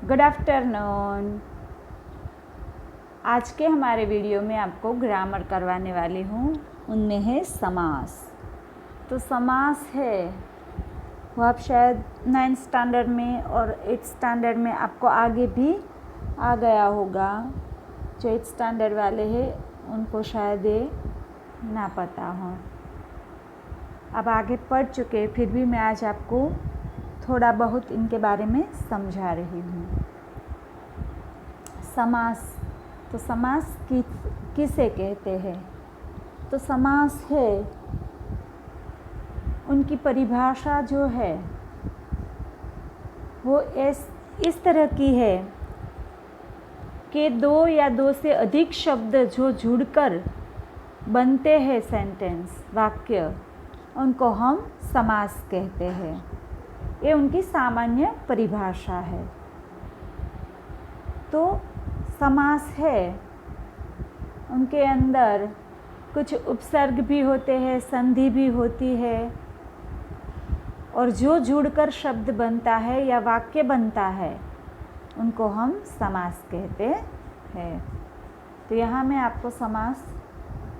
Good afternoon. आज के हमारे वीडियो में आपको ग्रामर करवाने वाली हूँ। उनमें है समास। तो समास है वो आप शायद 9th स्टैंडर्ड में और 8th स्टैंडर्ड में आपको आगे भी आ गया होगा। जो 8th स्टैंडर्ड वाले हैं उनको शायद ये ना पता हो। अब आगे पढ़ चुके, फिर भी मैं आज आपको थोड़ा बहुत इनके बारे में समझा रही हूँ। समास, तो समास किसे कहते हैं? तो समास है, उनकी परिभाषा जो है वो इस तरह की है कि दो या दो से अधिक शब्द जो जुड़कर बनते हैं सेंटेंस, वाक्य, उनको हम समास कहते हैं। ये उनकी सामान्य परिभाषा है। तो समास है, उनके अंदर कुछ उपसर्ग भी होते हैं, संधि भी होती है, और जो जुड़कर शब्द बनता है या वाक्य बनता है उनको हम समास कहते हैं। तो यहाँ मैं आपको समास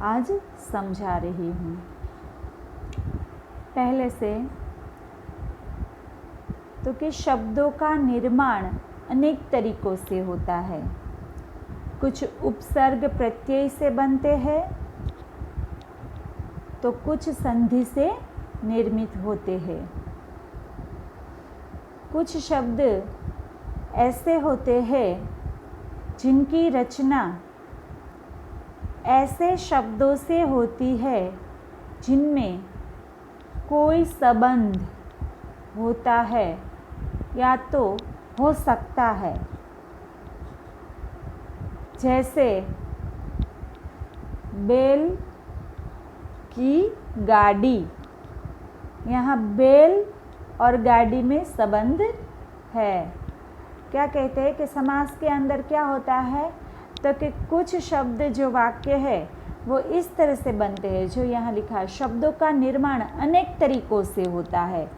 आज समझा रही हूँ। पहले से तो कि शब्दों का निर्माण अनेक तरीकों से होता है। कुछ उपसर्ग प्रत्यय से बनते हैं तो कुछ संधि से निर्मित होते हैं। कुछ शब्द ऐसे होते हैं जिनकी रचना ऐसे शब्दों से होती है जिनमें कोई संबंध होता है या तो हो सकता है। जैसे बैल की गाड़ी, यहाँ बैल और गाड़ी में संबंध है। क्या कहते हैं कि समास के अंदर क्या होता है, तो कि कुछ शब्द जो वाक्य है वो इस तरह से बनते हैं जो यहाँ लिखा है। शब्दों का निर्माण अनेक तरीकों से होता है।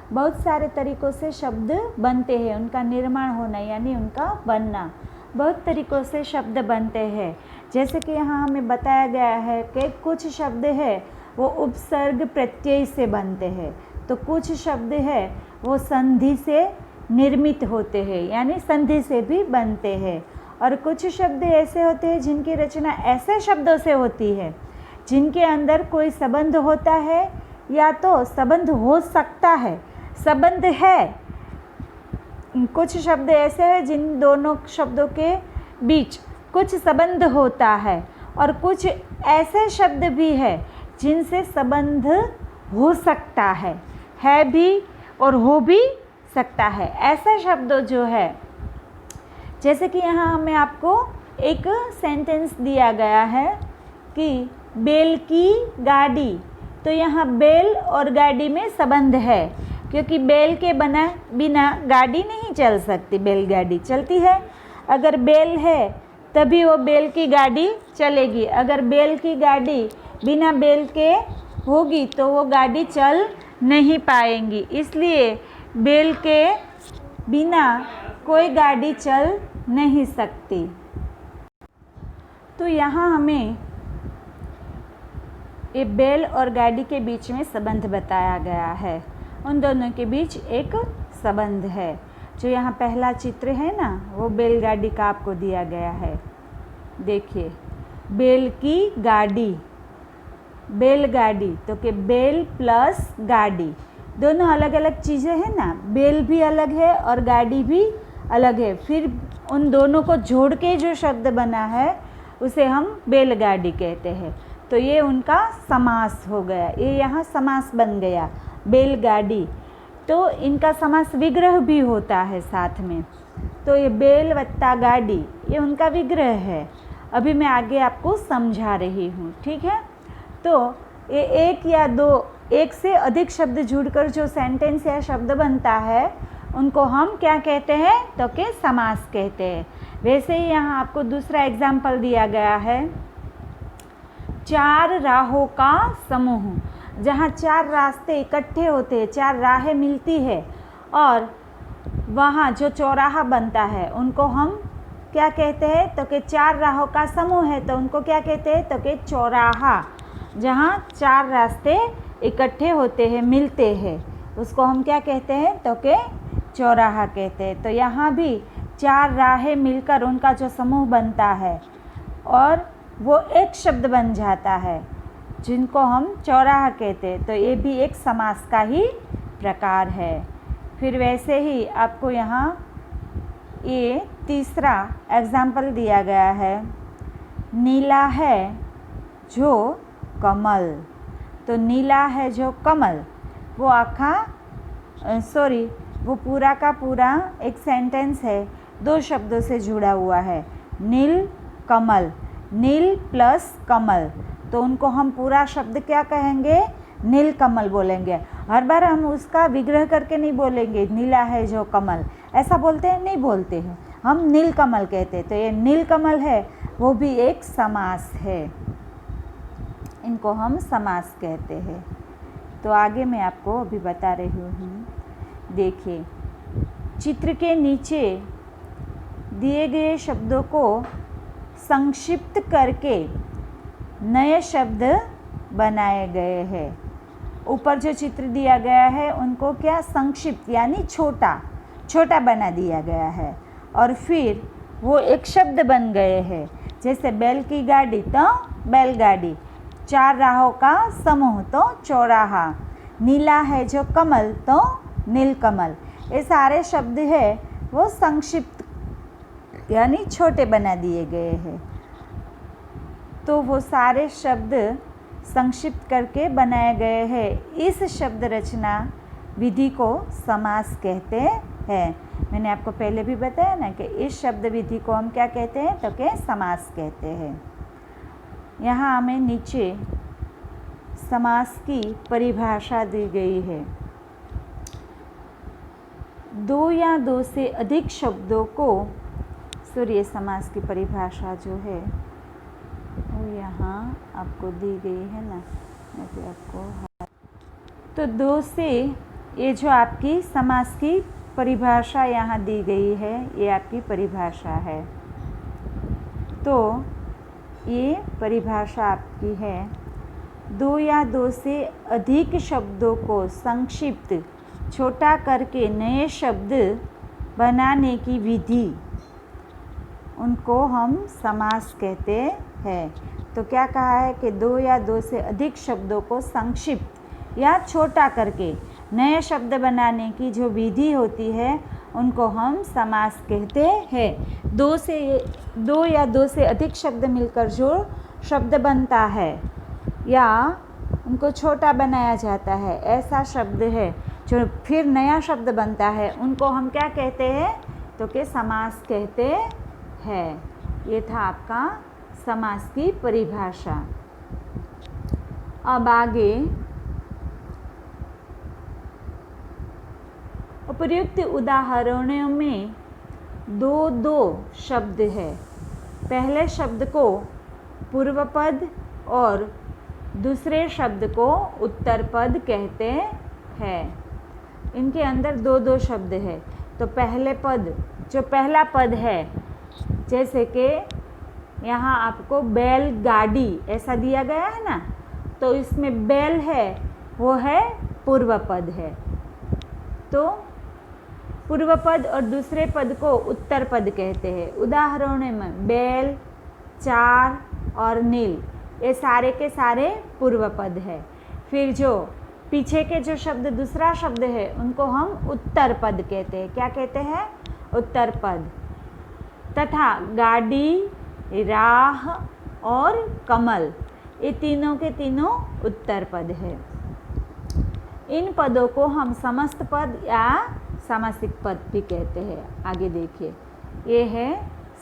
बहुत सारे तरीकों से शब्द बनते हैं। उनका निर्माण होना यानी उनका बनना, बहुत तरीकों से शब्द बनते हैं। जैसे कि यहाँ हमें बताया गया है कि कुछ शब्द है वो उपसर्ग प्रत्यय से बनते हैं, तो कुछ शब्द है वो संधि से निर्मित होते हैं यानी संधि से भी बनते हैं। और कुछ शब्द ऐसे होते हैं जिनकी रचना ऐसे शब्दों से होती है जिनके अंदर कोई संबंध होता है या तो संबंध हो सकता है, संबंध है। कुछ शब्द ऐसे हैं जिन दोनों शब्दों के बीच कुछ संबंध होता है, और कुछ ऐसे शब्द भी है जिनसे संबंध हो सकता है भी और हो भी सकता है। ऐसे शब्द जो है, जैसे कि यहाँ हमें आपको एक सेंटेंस दिया गया है कि बैल की गाड़ी, तो यहाँ बैल और गाड़ी में संबंध है, क्योंकि बैल के बिना गाड़ी नहीं चल सकती। बैलगाड़ी चलती है, अगर बैल है तभी वो बैल की गाड़ी चलेगी। अगर बैल की गाड़ी बिना बैल के होगी तो वो गाड़ी चल नहीं पाएंगी। इसलिए बैल के बिना कोई गाड़ी चल नहीं सकती। तो यहाँ हमें ये बैल और गाड़ी के बीच में संबंध बताया गया है। उन दोनों के बीच एक संबंध है। जो यहाँ पहला चित्र है ना, वो बैलगाड़ी का आपको दिया गया है। देखिए, बैल की गाड़ी, बैलगाड़ी, तो कि बैल प्लस गाड़ी दोनों अलग अलग चीज़ें हैं ना। बैल भी अलग है और गाड़ी भी अलग है, फिर उन दोनों को जोड़ के जो शब्द बना है उसे हम बैलगाड़ी कहते हैं। तो ये उनका समास हो गया, ये यहाँ समास बन गया, बैलगाड़ी। तो इनका समास विग्रह भी होता है साथ में। तो ये बैल वत्ता गाड़ी, ये उनका विग्रह है। अभी मैं आगे आपको समझा रही हूँ, ठीक है। तो ये एक या दो, एक से अधिक शब्द जुड़कर जो सेंटेंस या शब्द बनता है उनको हम क्या कहते हैं, तो कि समास कहते हैं। वैसे ही यहाँ आपको दूसरा एग्जाम्पल दिया गया है, 4 राहों का समूह। जहाँ 4 रास्ते इकट्ठे होते हैं, 4 राहें मिलती है और वहाँ जो चौराहा बनता है उनको हम क्या कहते हैं, तो कि 4 राहों का समूह है तो उनको क्या कहते हैं, तो कि चौराहा। जहाँ 4 रास्ते इकट्ठे होते हैं, मिलते हैं, उसको हम क्या कहते हैं, तो कि चौराहा कहते हैं। तो यहाँ भी 4 राहें मिलकर उनका जो समूह बनता है और वो एक शब्द बन जाता है, जिनको हम चौराहा कहते हैं। तो ये भी एक समास का ही प्रकार है। फिर वैसे ही आपको यहाँ ये तीसरा एग्जाम्पल दिया गया है, नीला है जो कमल। तो नीला है जो कमल, वो वो पूरा का पूरा एक सेंटेंस है, 2 शब्दों से जुड़ा हुआ है, नील कमल, नील प्लस कमल। तो उनको हम पूरा शब्द क्या कहेंगे, नील कमल बोलेंगे। हर बार हम उसका विग्रह करके नहीं बोलेंगे, नीला है जो कमल, ऐसा बोलते हैं, नहीं बोलते हैं, हम नील कमल कहते हैं। तो ये नील कमल है, वो भी एक समास है, इनको हम समास कहते हैं। तो आगे मैं आपको अभी बता रही हूँ। देखिए, चित्र के नीचे दिए गए शब्दों को संक्षिप्त करके नए शब्द बनाए गए हैं। ऊपर जो चित्र दिया गया है उनको क्या, संक्षिप्त यानी छोटा बना दिया गया है, और फिर वो एक शब्द बन गए हैं। जैसे बैल की गाड़ी तो बैलगाड़ी, 4 राहों का समूह तो चौराहा, नीला है जो कमल तो नीलकमल। ये सारे शब्द है वो संक्षिप्त यानी छोटे बना दिए गए हैं। तो वो सारे शब्द संक्षिप्त करके बनाए गए हैं। इस शब्द रचना विधि को समास कहते हैं। मैंने आपको पहले भी बताया ना कि इस शब्द विधि को हम क्या कहते हैं, तो कि समास कहते हैं। यहाँ हमें नीचे समास की परिभाषा दी गई है। 2 या 2 से अधिक शब्दों को, सूर्य समास की परिभाषा जो है वो यहाँ आपको दी गई है ना, मैं भी आपको, तो 2 से, ये जो आपकी समास की परिभाषा यहाँ दी गई है, ये आपकी परिभाषा है। तो ये परिभाषा आपकी है, 2 या 2 से अधिक शब्दों को संक्षिप्त छोटा करके नए शब्द बनाने की विधि, उनको हम समास कहते हैं। तो क्या कहा है कि 2 या 2 से अधिक शब्दों को संक्षिप्त या छोटा करके नए शब्द बनाने की जो विधि होती है उनको हम समास कहते हैं। 2 या 2 से अधिक शब्द मिलकर जो शब्द बनता है या उनको छोटा बनाया जाता है, ऐसा शब्द है जो फिर नया शब्द बनता है, उनको हम क्या कहते हैं, तो कि समास कहते हैं। ये था आपका समास की परिभाषा। अब आगे उपर्युक्त उदाहरणों में 2 शब्द है। पहले शब्द को पूर्व पद और दूसरे शब्द को उत्तर पद कहते हैं। इनके अंदर 2 शब्द है। तो पहले पद, जो पहला पद है, जैसे कि यहाँ आपको बैलगाड़ी ऐसा दिया गया है ना, तो इसमें बैल है वो है पूर्व पद है। तो पूर्व पद और दूसरे पद को उत्तर पद कहते हैं। उदाहरणों में बैल, 4 और नील, ये सारे के सारे पूर्व पद है। फिर जो पीछे के जो शब्द, दूसरा शब्द है, उनको हम उत्तर पद कहते हैं। क्या कहते हैं, उत्तर पद। तथा गाड़ी, राह और कमल, ये तीनों के तीनों उत्तर पद है। इन पदों को हम समस्त पद या सामासिक पद भी कहते हैं। आगे देखिए, ये है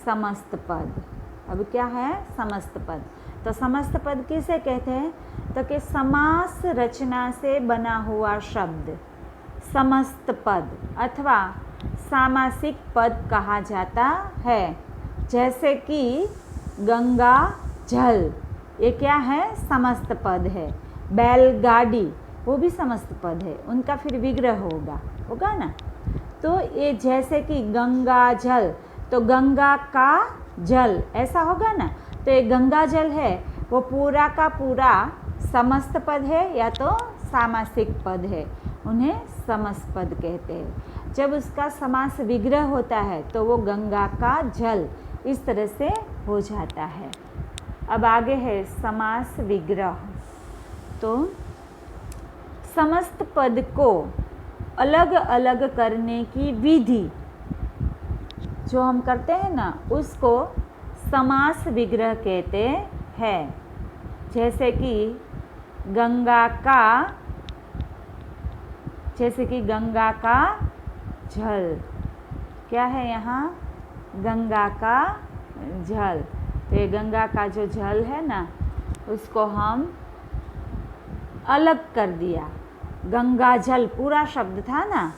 समस्त पद। अब क्या है, समस्त पद। तो समस्त पद किसे कहते हैं, तो कि समास रचना से बना हुआ शब्द समस्त पद अथवा सामासिक पद कहा जाता है। जैसे कि गंगा जल, ये क्या है, समस्त पद है। बैलगाड़ी, वो भी समस्त पद है, उनका फिर विग्रह होगा ना। तो ये जैसे कि गंगा जल, तो गंगा का जल ऐसा होगा ना। तो ये गंगा जल है वो पूरा का पूरा समस्त पद है या तो सामासिक पद है, उन्हें समस्त पद कहते हैं। जब उसका समास विग्रह होता है तो वो गंगा का जल इस तरह से हो जाता है। अब आगे है समास विग्रह। तो समस्त पद को अलग अलग करने की विधि जो हम करते हैं ना, उसको समास विग्रह कहते हैं। जैसे कि गंगा का, जैसे कि गंगा का जल, क्या है यहाँ, गंगा का जल। तो ये गंगा का जो जल है ना, उसको हम अलग कर दिया। गंगा जल पूरा शब्द था ना,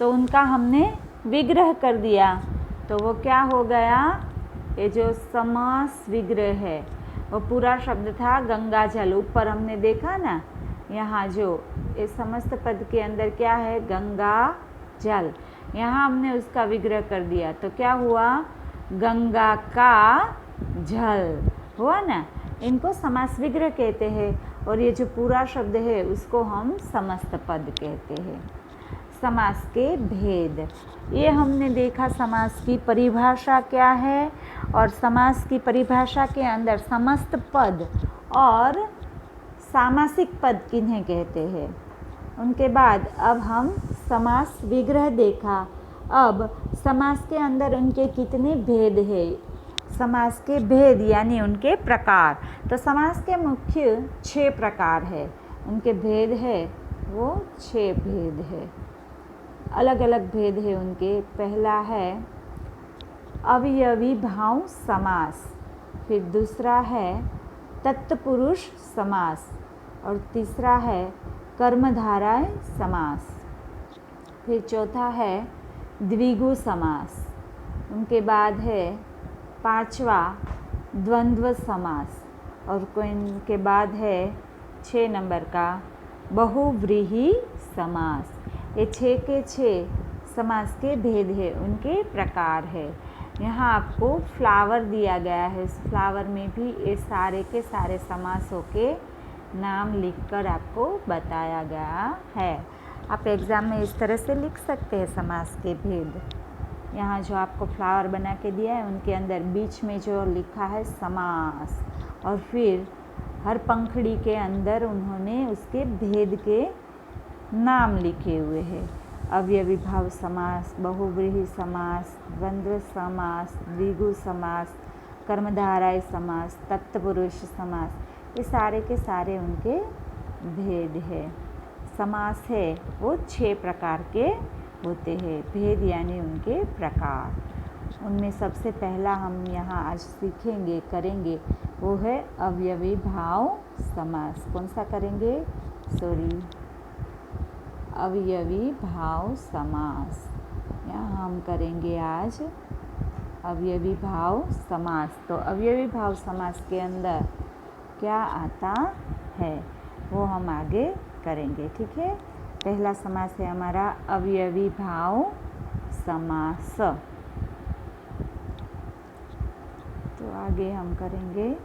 तो उनका हमने विग्रह कर दिया, तो वो क्या हो गया, ये जो समास विग्रह है वो पूरा शब्द था गंगा जल। ऊपर हमने देखा ना, यहाँ जो इस समस्त पद के अंदर क्या है, गंगा जल, यहाँ हमने उसका विग्रह कर दिया, तो क्या हुआ, गंगा का जल हुआ ना। इनको समास विग्रह कहते हैं। और ये जो पूरा शब्द है उसको हम समस्त पद कहते हैं। समास के भेद, ये हमने देखा समास की परिभाषा क्या है, और समास की परिभाषा के अंदर समस्त पद और सामासिक पद किन्हें कहते हैं। उनके बाद अब हम समास विग्रह देखा। अब समास के अंदर उनके कितने भेद हैं, समास के भेद यानी उनके प्रकार। तो समास के मुख्य 6 प्रकार है, उनके भेद है वो 6 भेद है, अलग अलग भेद है उनके। पहला है अवयवी भाव समास, फिर दूसरा है तत्पुरुष समास, और तीसरा है कर्मधारय समास, फिर चौथा है द्विगु समास, उनके बाद है पांचवा द्वंद्व समास, और उनके बाद है 6 नंबर का बहुव्रीहि समास। ये 6 के 6 समास के भेद है, उनके प्रकार है। यहाँ आपको फ्लावर दिया गया है, इस फ्लावर में भी ये सारे के सारे समासों के नाम लिखकर आपको बताया गया है। आप एग्ज़ाम में इस तरह से लिख सकते हैं समास के भेद। यहाँ जो आपको फ्लावर बना के दिया है उनके अंदर बीच में जो लिखा है समास, और फिर हर पंखड़ी के अंदर उन्होंने उसके भेद के नाम लिखे हुए हैं। अवयवी भाव समास, बहुव्रीहि समास, द्वंद्व समास, द्विगु समास, कर्मधारय समास, तत्पुरुष समास, ये सारे के सारे उनके भेद है। समास है वो 6 प्रकार के होते हैं, भेद यानी उनके प्रकार। उनमें सबसे पहला हम यहाँ आज सीखेंगे, करेंगे, वो है अवयवी भाव समास। कौन सा करेंगे, अवयवी भाव समास। यहाँ हम करेंगे आज अवयवी भाव समास। तो अवयवी भाव समास के अंदर क्या आता है वो हम आगे करेंगे, ठीक है। पहला समास है हमारा अवयवी भाव समास। तो आगे हम करेंगे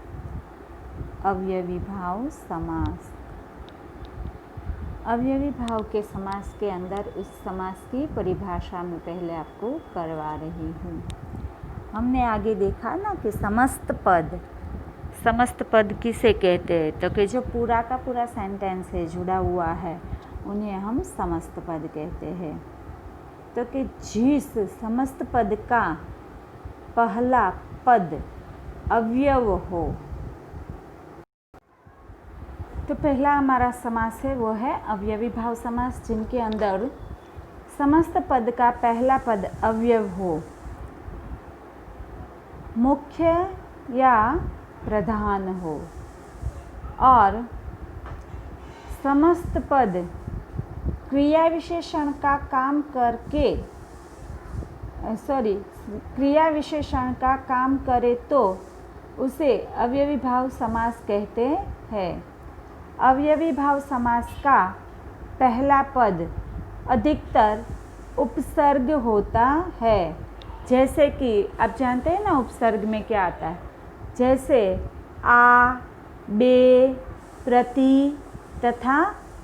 अवयवी भाव समास। अवयवी भाव के समास के अंदर उस समास की परिभाषा में पहले आपको करवा रही हूँ। हमने आगे देखा ना कि समस्त पद किसे कहते हैं, तो कि जो पूरा का पूरा सेंटेंस है, जुड़ा हुआ है, उन्हें हम समस्त पद कहते हैं। तो कि जिस समस्त पद का पहला पद अवयव हो, तो पहला हमारा समास है वो है अवयवी भाव समास, जिनके अंदर समस्त पद का पहला पद अवयव हो, मुख्य या प्रधान हो, और समस्त पद क्रिया विशेषण का काम करके क्रिया विशेषण का काम करे तो उसे अवयवी भाव समास कहते हैं। अवयवी भाव समास का पहला पद अधिकतर उपसर्ग होता है। जैसे कि आप जानते हैं ना उपसर्ग में क्या आता है, जैसे आ, बे, प्रति तथा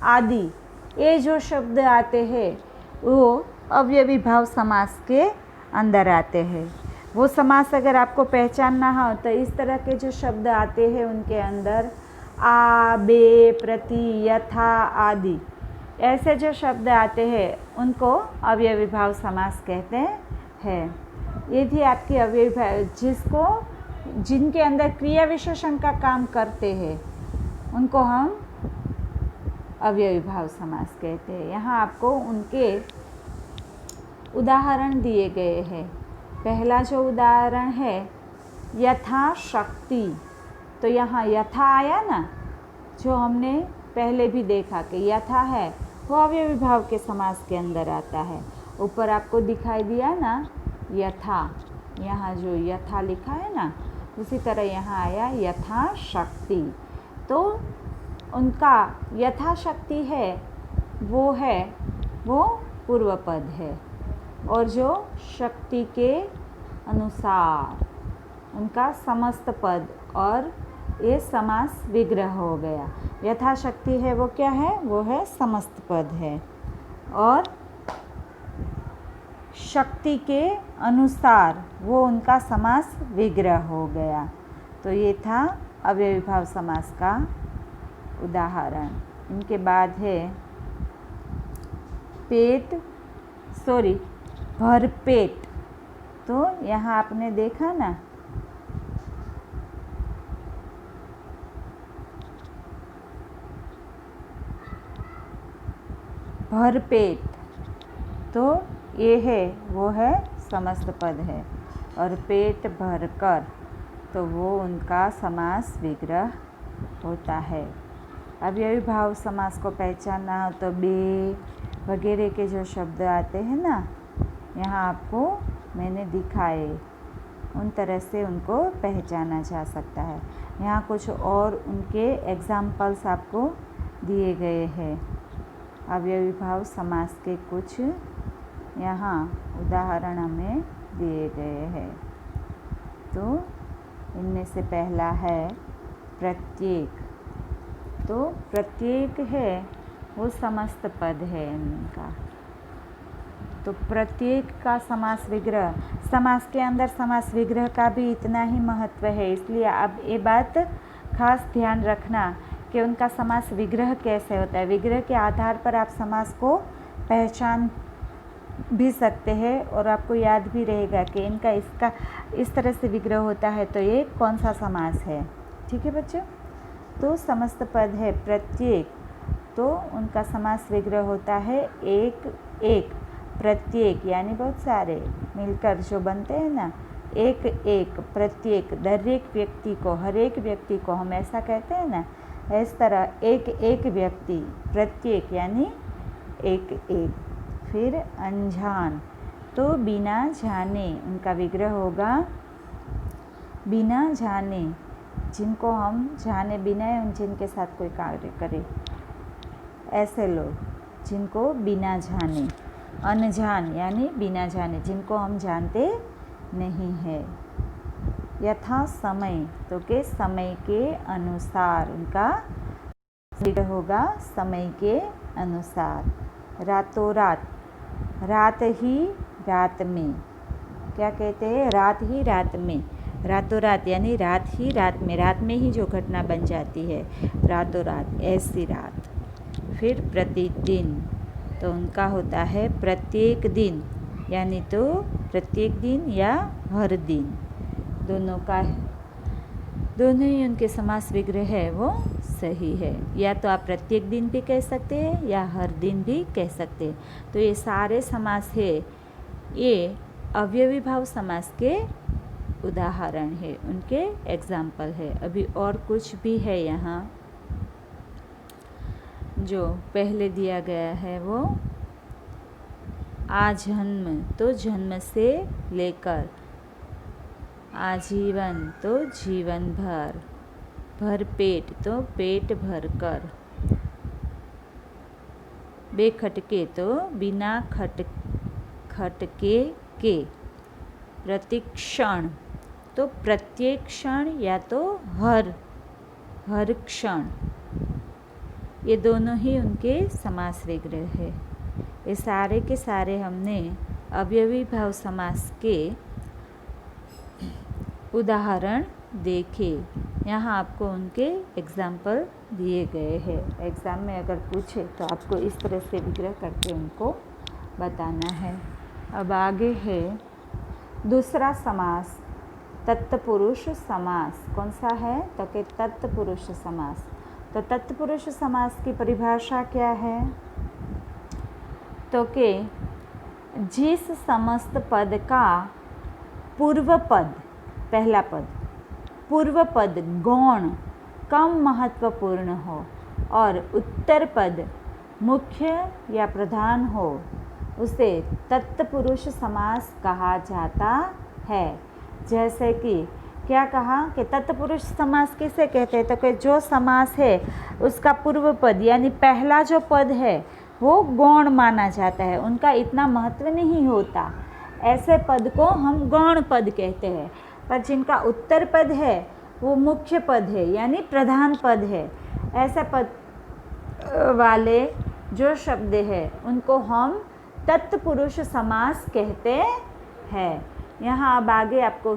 आदि, ये जो शब्द आते हैं वो अवयवी भाव समास के अंदर आते हैं। वो समास अगर आपको पहचानना हो तो इस तरह के जो शब्द आते हैं उनके अंदर आ, बे, प्रति, यथा आदि, ऐसे जो शब्द आते हैं उनको अवयवी भाव समास कहते हैं। ये थी आपकी अवयवी भाव, जिनके अंदर क्रिया विशेषण का काम करते हैं उनको हम अवयवी भाव समास कहते हैं। यहाँ आपको उनके उदाहरण दिए गए हैं। पहला जो उदाहरण है यथाशक्ति, तो यहाँ यथा आया ना, जो हमने पहले भी देखा कि यथा है वो अवयवी भाव के समास के अंदर आता है। ऊपर आपको दिखाई दिया ना यथा, यहाँ जो यथा लिखा है ना, उसी तरह यहाँ आया यथाशक्ति। तो उनका यथाशक्ति है वो पूर्व पद है, और जो शक्ति के अनुसार उनका समस्त पद, और ये समास विग्रह हो गया। यथाशक्ति है वो क्या है, वो है समस्त पद है, और शक्ति के अनुसार वो उनका समास विग्रह हो गया। तो ये था अवयवी भाव समास का उदाहरण। इनके बाद है भरपेट। तो यहाँ आपने देखा ना भरपेट, तो ये है वो है समस्त पद है, और पेट भरकर तो वो उनका समास विग्रह होता है। अवयवी भाव समास को पहचानना हो तो बे वगैरह के जो शब्द आते हैं ना, यहाँ आपको मैंने दिखाए, उन तरह से उनको पहचाना जा सकता है। यहाँ कुछ और उनके एग्जाम्पल्स आपको दिए गए हैं। अवयवी भाव समास के कुछ यहाँ उदाहरण हमें दिए गए हैं। तो इनमें से पहला है प्रत्येक। तो प्रत्येक है वो समस्त पद है इनका। तो प्रत्येक का समास विग्रह, समास के अंदर समास विग्रह का भी इतना ही महत्व है, इसलिए अब ये बात खास ध्यान रखना कि उनका समास विग्रह कैसे होता है। विग्रह के आधार पर आप समास को पहचान भी सकते हैं, और आपको याद भी रहेगा कि इनका इसका इस तरह से विग्रह होता है तो ये कौन सा समास है। ठीक है बच्चों, तो समस्त पद है प्रत्येक, तो उनका समास विग्रह होता है एक एक। प्रत्येक यानी बहुत सारे मिलकर जो बनते हैं ना, एक एक प्रत्येक, हर एक व्यक्ति को हम ऐसा कहते हैं ना, इस तरह एक एक व्यक्ति, प्रत्येक यानी एक एक। फिर अनजान, तो बिना जाने, उनका विग्रह होगा बिना जाने, जिनको हम जाने बिना जिनके साथ कोई कार्य करे, ऐसे लोग जिनको बिना जाने। अनजान यानी बिना जाने, जिनको हम जानते नहीं है। यथा समय, तो के समय के अनुसार, उनका विग्रह होगा समय के अनुसार। रातों रात, रात ही रात में, क्या कहते हैं, रात ही रात में। रातों रात यानी रात ही रात में ही जो घटना बन जाती है, रातों रात, ऐसी रात। फिर प्रतिदिन, तो उनका होता है प्रत्येक दिन, यानी तो प्रत्येक दिन या हर दिन, दोनों ही उनके समास विग्रह है वो सही है। या तो आप प्रत्येक दिन भी कह सकते हैं या हर दिन भी कह सकते हैं। तो ये सारे समास है, ये अवयवी भाव समास के उदाहरण है, उनके एग्जाम्पल है। अभी और कुछ भी है यहाँ जो पहले दिया गया है, वो आजन्म, तो जन्म से लेकर, आजीवन तो जीवन भर, भरपेट तो पेट भर कर, बेखटके तो बिना खटके के। प्रतिक्षण तो प्रत्येक क्षण या तो हर क्षण, ये दोनों ही उनके समास विग्रह है। ये सारे के सारे हमने अवयवी भाव समास के उदाहरण देखे। यहाँ आपको उनके एग्जाम्पल दिए गए हैं। एग्ज़ाम में अगर पूछे तो आपको इस तरह से विग्रह करके उनको बताना है। अब आगे है दूसरा समास, तत्पुरुष समास। कौन सा है? तो कि तत्पुरुष समास। तो तत्पुरुष समास की परिभाषा क्या है? तो कि जिस समस्त पद का पूर्व पद, पहला पद, पूर्व पद गौण कम महत्वपूर्ण हो और उत्तर पद मुख्य या प्रधान हो, उसे तत्पुरुष समास कहा जाता है। जैसे कि क्या कहा कि तत्पुरुष समास किसे कहते हैं? तो कि जो समास है उसका पूर्व पद यानी पहला जो पद है वो गौण माना जाता है, उनका इतना महत्व नहीं होता। ऐसे पद को हम गौण पद कहते हैं। पर जिनका उत्तर पद है वो मुख्य पद है यानी प्रधान पद है। ऐसे पद वाले जो शब्द है उनको हम तत्पुरुष समास कहते हैं। यहाँ अब आगे आपको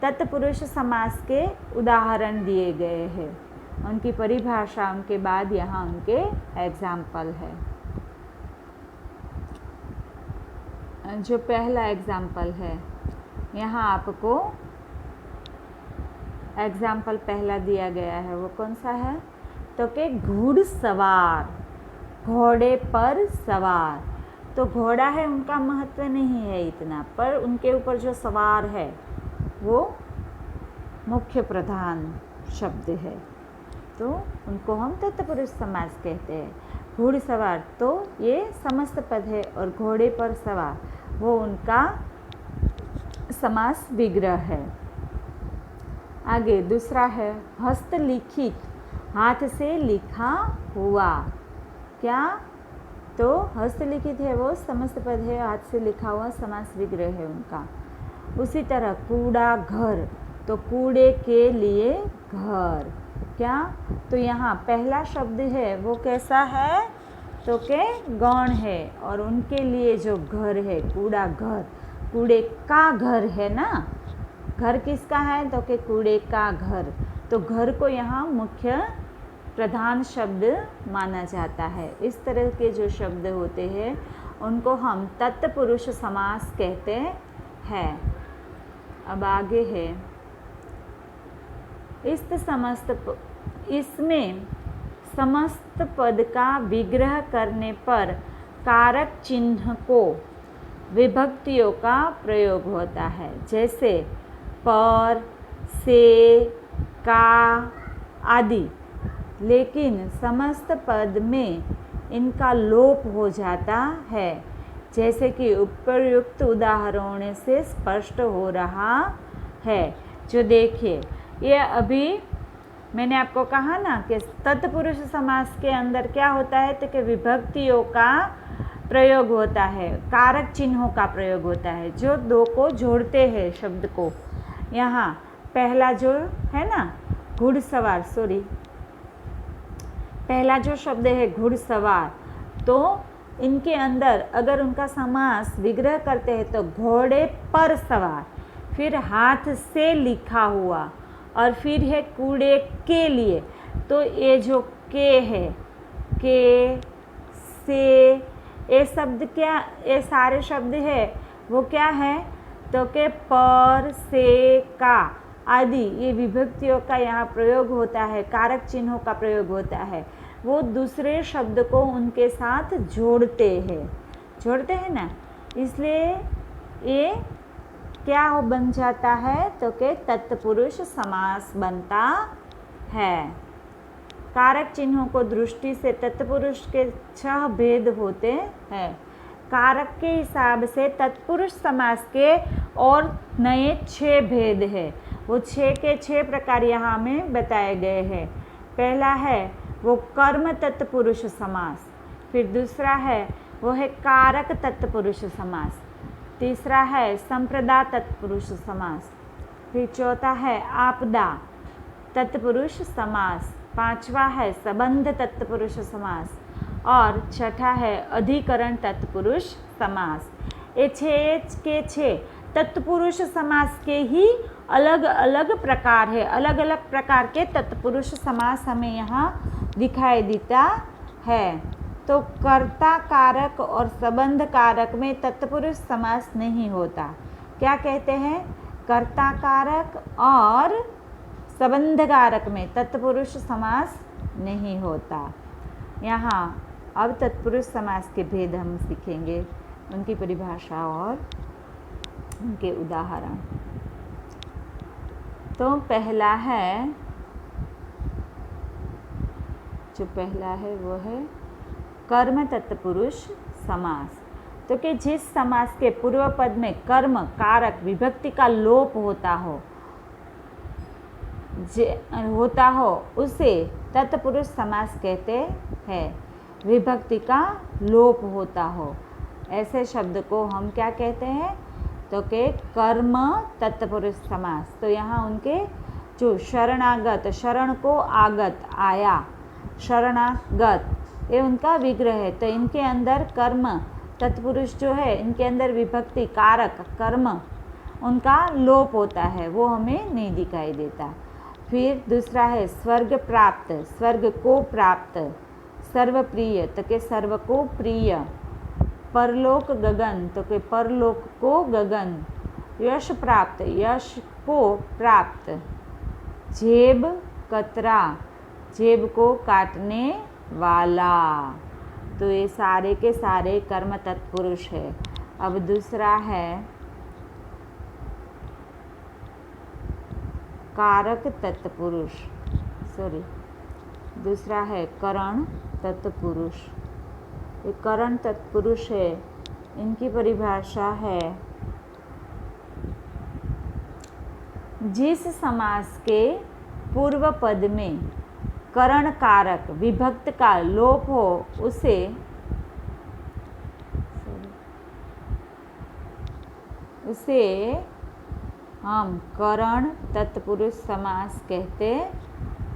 तत्पुरुष समास के उदाहरण दिए गए हैं, उनकी परिभाषा, उनके बाद यहाँ उनके एग्जाम्पल है। जो पहला एग्जाम्पल है, यहाँ आपको एग्जाम्पल पहला दिया गया है, वो कौन सा है? तो कि घुड़सवार, घोड़े पर सवार। तो घोड़ा है उनका महत्व नहीं है इतना, पर उनके ऊपर जो सवार है वो मुख्य प्रधान शब्द है, तो उनको हम तत्पुरुष समास कहते हैं। घुड़सवार तो ये समस्त पद है और घोड़े पर सवार वो उनका समास विग्रह है। आगे दूसरा है हस्तलिखित, हाथ से लिखा हुआ। क्या? तो हस्तलिखित है वो समस्त पद है, हाथ से लिखा हुआ समास विग्रह है उनका। उसी तरह कूड़ा घर, तो कूड़े के लिए घर। क्या? तो यहाँ पहला शब्द है वो कैसा है? तो के गौण है और उनके लिए जो घर है कूड़ा घर, कूड़े का घर है ना। घर किसका है? तो के कूड़े का घर। तो घर को यहाँ मुख्य प्रधान शब्द माना जाता है। इस तरह के जो शब्द होते हैं उनको हम तत्पुरुष समास कहते हैं। अब आगे है इसमें समस्त पद का विग्रह करने पर कारक चिन्ह को विभक्तियों का प्रयोग होता है, जैसे पर, से, का आदि। लेकिन समस्त पद में इनका लोप हो जाता है, जैसे कि उपयुक्त उदाहरणों से स्पष्ट हो रहा है। जो देखिए, ये अभी मैंने आपको कहा ना कि तत्पुरुष समास के अंदर क्या होता है? तो कि विभक्तियों का प्रयोग होता है, कारक चिन्हों का प्रयोग होता है, जो दो को जोड़ते हैं शब्द को। यहाँ पहला जो है ना घुड़सवार, पहला जो शब्द है घुड़सवार, तो इनके अंदर अगर उनका समास विग्रह करते हैं तो घोड़े पर सवार, फिर हाथ से लिखा हुआ और फिर है कूड़े के लिए। तो ये जो के है, के, से, ये शब्द क्या, ये सारे शब्द है वो क्या है? तो के पर, से, का आदि ये विभक्तियों का यहाँ प्रयोग होता है, कारक चिन्हों का प्रयोग होता है। वो दूसरे शब्द को उनके साथ जोड़ते हैं ना, इसलिए ये क्या हो बन जाता है? तो के तत्पुरुष समास बनता है। कारक चिन्हों को दृष्टि से तत्पुरुष के 6 भेद होते हैं। कारक के हिसाब से तत्पुरुष समास के और नए 6 भेद है। वो 6 के 6 प्रकार यहाँ में बताए गए हैं। पहला है वो कर्म तत्पुरुष समास, फिर दूसरा है वो है कारक तत्पुरुष समास। तीसरा है संप्रदा तत्पुरुष समास। फिर चौथा है आपदा तत्पुरुष समास। पांचवा है संबंध तत्पुरुष समास और छठा है अधिकरण तत्पुरुष समास। ये छह तत्पुरुष समास के ही अलग अलग प्रकार है। अलग अलग प्रकार के तत्पुरुष समास हमें यहाँ दिखाई देता है। तो कर्ता कारक और संबंध कारक में तत्पुरुष समास नहीं होता। क्या कहते हैं? कर्ता कारक और संबंध कारक में तत्पुरुष समास नहीं होता। यहाँ अब तत्पुरुष समास के भेद हम सीखेंगे, उनकी परिभाषा और उनके उदाहरण। तो पहला है वो है कर्म तत्पुरुष समास। तो कि जिस समास के पूर्व पद में कर्म कारक विभक्ति का लोप होता हो उसे तत्पुरुष समास कहते हैं। विभक्ति का लोप होता हो ऐसे शब्द को हम क्या कहते हैं? तो के कर्म तत्पुरुष समास। तो यहाँ उनके जो शरणागत, शरण को आगत, आया, शरणागत, ये उनका विग्रह है। तो इनके अंदर कर्म तत्पुरुष जो है, इनके अंदर विभक्ति कारक कर्म उनका लोप होता है, वो हमें नहीं दिखाई देता। फिर दूसरा है स्वर्ग प्राप्त, स्वर्ग को प्राप्त, सर्वप्रिय तो के सर्व को प्रिय, परलोक गगन तो के परलोक को गगन, यश प्राप्त, यश को प्राप्त, जेब कतरा, जेब को काटने वाला। तो ये सारे के सारे कर्म तत्पुरुष है। अब दूसरा है कारक तत्पुरुष, दूसरा है करण तत्पुरुष। ये करण तत्पुरुष है, इनकी परिभाषा है जिस समास के पूर्व पद में करण कारक विभक्त का लोप हो उसे हम करण तत्पुरुष समास कहते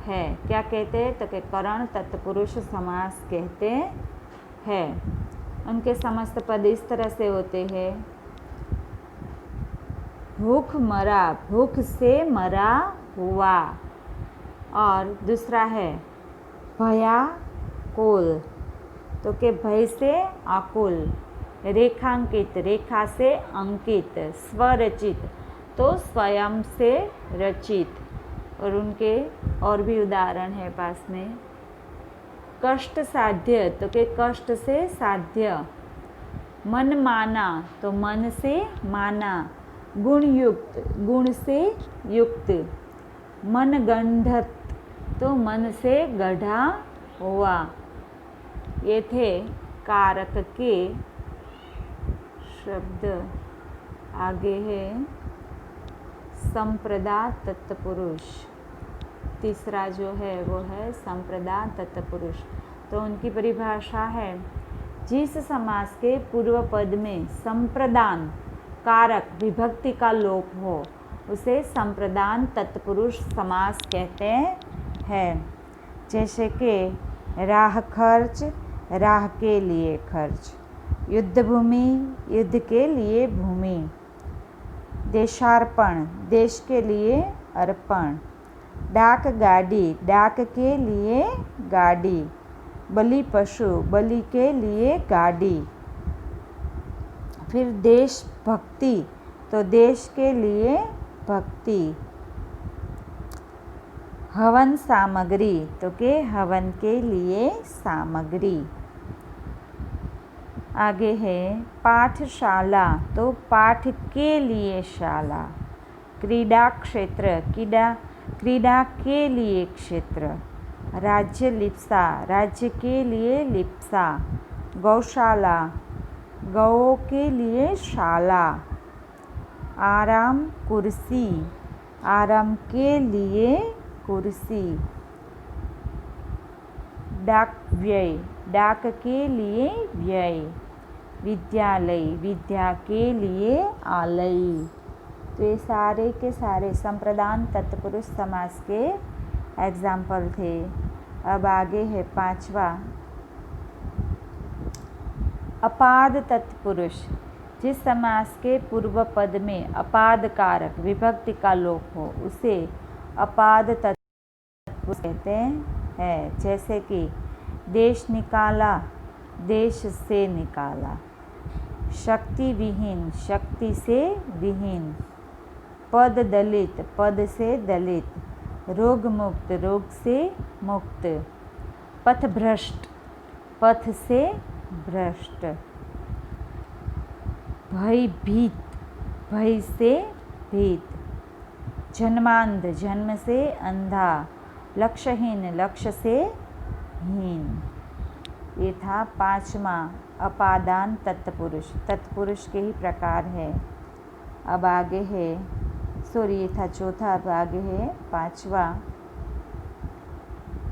हैं। क्या कहते हैं? तो करण तत्पुरुष समास कहते हैं। उनके समस्त पद इस तरह से होते हैं। भूख मरा, भूख से मरा हुआ। और दूसरा है भयाकुल, तो के भय से आकुल, रेखांकित, रेखा से अंकित, स्वरचित तो स्वयं से रचित। और उनके और भी उदाहरण है पास में। कष्ट साध्य तो के कष्ट से साध्य, मन माना तो मन से माना, गुण युक्त, गुण से युक्त, मन गंधत तो मन से गढ़ा हुआ। ये थे कारक के शब्द। आगे है संप्रदा तत्पुरुष। तीसरा जो है वो है संप्रदा तत्पुरुष। तो उनकी परिभाषा है जिस समास के पूर्व पद में संप्रदान कारक विभक्ति का लोप हो उसे संप्रदान तत्पुरुष समास कहते हैं। जैसे कि राह खर्च, राह के लिए खर्च, युद्ध भूमि, युद्ध के लिए भूमि, देशार्पण, देश के लिए अर्पण, डाक गाड़ी, डाक के लिए गाड़ी, बलि पशु, बलि के लिए गाड़ी। फिर देशभक्ति तो देश के लिए भक्ति, हवन सामग्री तो के हवन के लिए सामग्री। आगे है पाठशाला तो पाठ के लिए शाला, क्रीडा क्षेत्र, क्रीडा के लिए क्षेत्र, राज्य लिप्सा, राज्य के लिए लिप्सा, गौशाला, गौओं के लिए शाला, आराम कुर्सी, आराम के लिए कुर्सी, डाक व्यय, डाक के लिए व्यय, विद्यालय, विद्या के लिए आलय। तो ये सारे के सारे संप्रदान तत्पुरुष समास के एग्जाम्पल थे। अब आगे है पांचवा, अपाद तत्पुरुष। जिस समास के पूर्व पद में अपाद कारक विभक्ति का लोप हो उसे अपाद तत्पुरुष कहते हैं। जैसे कि देश निकाला, देश से निकाला। शक्ति विहीन, शक्ति से विहीन। पद दलित, पद से दलित। रोग मुक्त, रोग से मुक्त। पथ भ्रष्ट, पथ से भ्रष्ट। भय भीत, भय से भीत। जन्मांध, जन्म से अंधा। लक्ष्यहीन, लक्ष्य से हीन। ये था पांचवा अपादान तत्पुरुष। तत्पुरुष के ही प्रकार है। अब आगे है, सॉरी ये था चौथा, अब आगे है पांचवा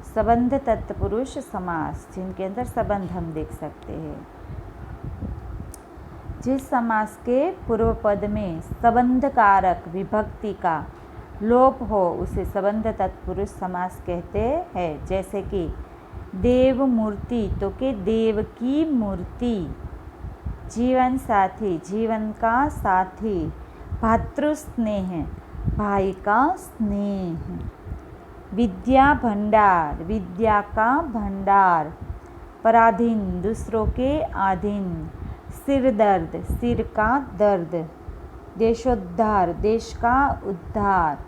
संबंध तत्पुरुष समास, जिनके अंदर संबंध हम देख सकते हैं। जिस समास के पूर्व पद में संबंध कारक विभक्ति का लोप हो उसे संबंध तत्पुरुष समास कहते हैं। जैसे कि देव मूर्ति, तो के देव की मूर्ति। जीवन साथी, जीवन का साथी। भातृ स्नेह, भाई का स्नेह। विद्या भंडार, विद्या का भंडार। पराधीन, दूसरों के अधीन। सिर दर्द, सिर का दर्द। देशोद्धार, देश का उद्धार।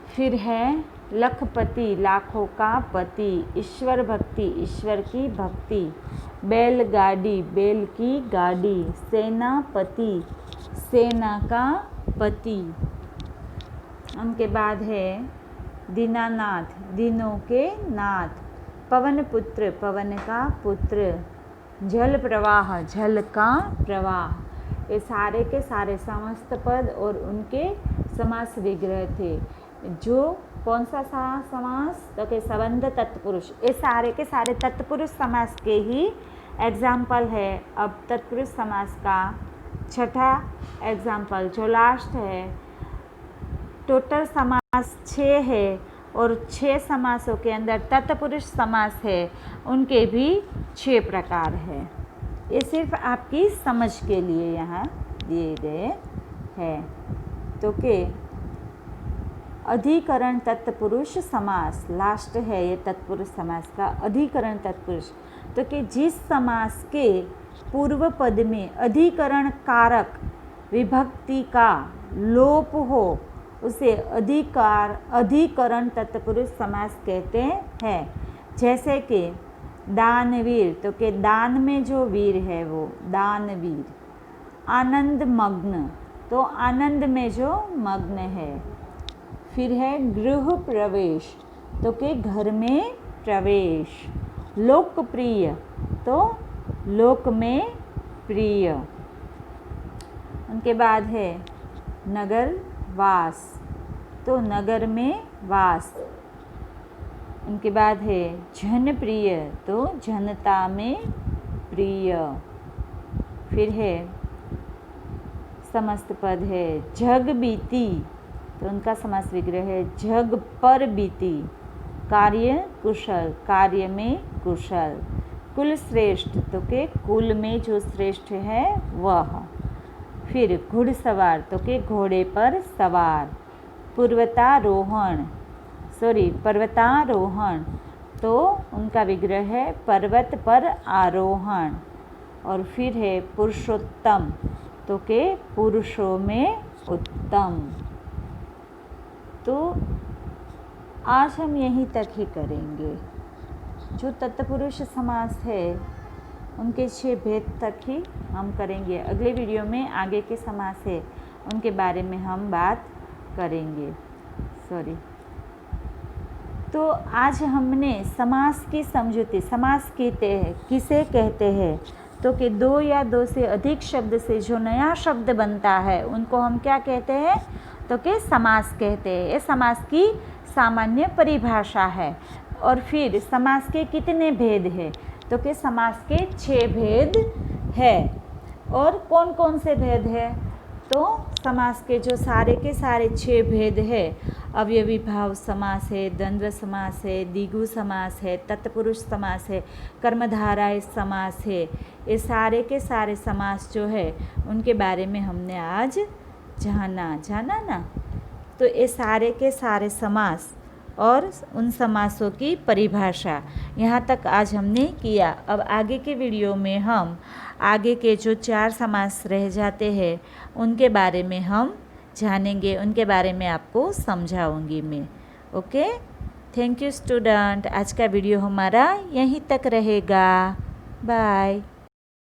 फिर है लखपति, लाखों का पति। ईश्वर भक्ति, ईश्वर की भक्ति। बैलगाड़ी, बैल की गाड़ी। सेनापति, सेना का पति। उनके बाद है दीनानाथ, दिनों के नाथ। पवन पुत्र, पवन का पुत्र। जल प्रवाह, जल का प्रवाह। ये सारे के सारे समस्त पद और उनके समास विग्रह थे। जो कौन सा समास, तो के संबंध तत्पुरुष। ये सारे के सारे तत्पुरुष समास के ही एग्जाम्पल है। अब तत्पुरुष समास का छठा एग्जाम्पल जो लास्ट है। टोटल समास 6 है और 6 समासों के अंदर तत्पुरुष समास है, उनके भी 6 प्रकार है। ये सिर्फ आपकी समझ के लिए यहाँ दिए गए हैं। तो के अधिकरण तत्पुरुष समास लास्ट है ये तत्पुरुष समास का अधिकरण तत्पुरुष। तो कि जिस समास के पूर्व पद में अधिकरण कारक विभक्ति का लोप हो उसे अधिकरण तत्पुरुष समास कहते हैं। जैसे कि दानवीर, तो कि दान में जो वीर है वो दानवीर। आनंद मग्न, तो आनंद में जो मग्न है। फिर है गृह प्रवेश, तो कि घर में प्रवेश। लोकप्रिय, तो लोक में प्रिय। उनके बाद है नगर वास, तो नगर में वास। उनके बाद है जनप्रिय, तो जनता में प्रिय। फिर है समस्त पद है जग बीती, तो उनका समास विग्रह है जग पर बीती। कार्य कुशल, कार्य में कुशल। कुल श्रेष्ठ, तो के कुल में जो श्रेष्ठ है वह। फिर घुड़सवार, तो के घोड़े पर सवार। पर्वतारोहण, तो उनका विग्रह है पर्वत पर आरोहण। और फिर है पुरुषोत्तम, तो के पुरुषों में उत्तम। तो आज हम यहीं तक ही करेंगे। जो तत्पुरुष समास है उनके 6 भेद तक ही हम करेंगे। अगले वीडियो में आगे के समास है उनके बारे में हम बात करेंगे। तो आज हमने समास की समझौती, समास किसे कहते हैं, तो कि 2 या 2 से अधिक शब्द से जो नया शब्द बनता है उनको हम क्या कहते हैं, तो कि समास कहते हैं। ये समास की सामान्य परिभाषा है। और फिर समास के कितने भेद हैं, तो कि समास के 6 भेद है। और कौन कौन से भेद है? तो समास के जो सारे के सारे 6 भेद है, अवयवी भाव समास है, द्वंद्व समास है, द्विगु समास है, तत्पुरुष समास है, कर्मधारय समास है, ये सारे के सारे समास जो है उनके बारे में हमने आज जाना ना। तो ये सारे के सारे समास और उन समासों की परिभाषा यहाँ तक आज हमने किया। अब आगे के वीडियो में हम आगे के जो 4 समास रह जाते हैं उनके बारे में हम जानेंगे, उनके बारे में आपको समझाऊंगी मैं। Okay, thank you student. आज का वीडियो हमारा यहीं तक रहेगा। बाय।